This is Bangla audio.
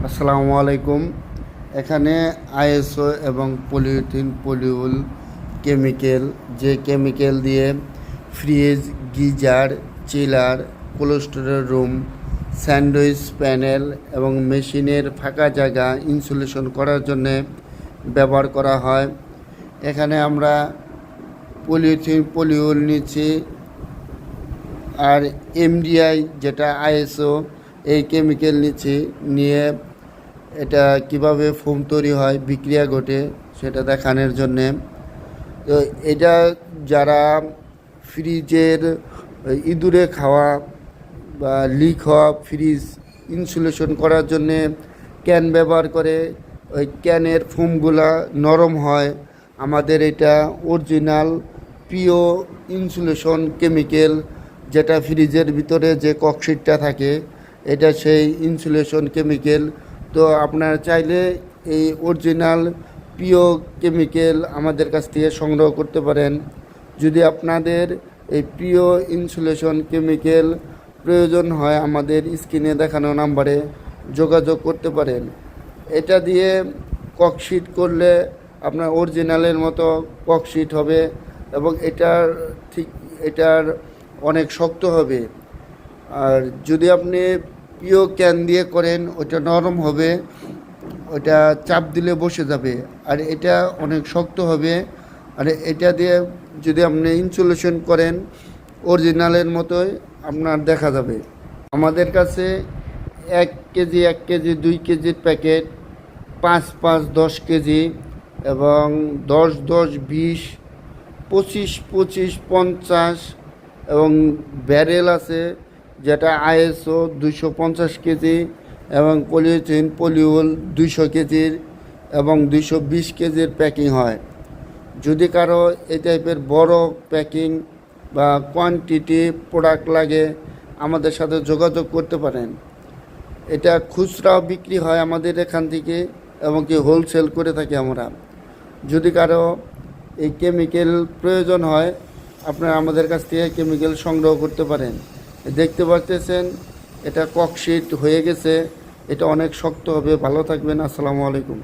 আসসালামু আলাইকুম। এখানে আইএসও এবং পলিথিন পলিউল কেমিক্যাল, যে কেমিক্যাল দিয়ে fridge, geyser, chiller, cold storage room, sandwich panel এবং মেশিনের ফাঁকা জায়গা ইনসুলেশন করার জন্যে ব্যবহার করা হয়। এখানে আমরা পলিথিন পলিউল নিচ্ছি, আর এমডিআই যেটা আইএসও এই কেমিক্যাল নিচ্ছি। নিয়ে এটা কিভাবে ফোম তৈরি হয়, বিক্রিয়া ঘটে সেটা দেখানোর জন্যে। তো এটা যারা ফ্রিজের ইঁদুরে খাওয়া বা লিক হওয়া ফ্রিজ ইনসুলেশন করার জন্যে ক্যান ব্যবহার করে, ওই ক্যানের ফোমগুলা নরম হয়। আমাদের এটা অরিজিনাল পিও ইনসুলেশন কেমিক্যাল, যেটা ফ্রিজের ভিতরে যে ককশিটটা থাকে এটা সেই ইনসুলেশন কেমিক্যাল। তো আপনারা চাইলে এই অরিজিনাল পিও কেমিক্যাল আমাদের কাছ থেকে সংগ্রহ করতে পারেন। যদি আপনাদের এই পিও ইনসুলেশন কেমিক্যাল প্রয়োজন হয়, আমাদের স্ক্রিনে দেখানো নাম্বারে যোগাযোগ করতে পারেন। এটা দিয়ে ককশিট করলে আপনার অরিজিনালের মতো ককশিট হবে এবং এটার অনেক শক্ত হবে। আর যদি আপনি পিও ক্যান দিয়ে করেন, ওটা নরম হবে, ওটা চাপ দিলে বসে যাবে। আর এটা অনেক শক্ত হবে। আর এটা দিয়ে যদি আপনি ইনসুলেশন করেন, অরিজিনালের মতোই আপনার দেখা যাবে। আমাদের কাছে 1 কেজি, 1 কেজি, 2 কেজির প্যাকেট, 5 5 10 কেজি এবং 10 10 20, 25 25 50 এবং ব্যারেল আছে, যেটা আইএসও 250 কেজি এবং পলিথিন পলিউল 200 কেজির এবং 220 কেজির প্যাকিং হয়। যদি কারো এই টাইপের বড় প্যাকিং বা কোয়ান্টিটি প্রোডাক্ট লাগে, আমাদের সাথে যোগাযোগ করতে পারেন। এটা খুচরাও বিক্রি হয় আমাদের এখান থেকে, এবং কি হোলসেল করে থাকি আমরা। যদি কারো এই কেমিক্যাল প্রয়োজন হয়, আপনারা আমাদের কাছ থেকে কেমিক্যাল সংগ্রহ করতে পারেন। দেখতে পাচ্ছেন এটা ককশিট হয়ে গেছে, এটা অনেক শক্ত হবে। ভালো থাকবেন। আসসালামু আলাইকুম।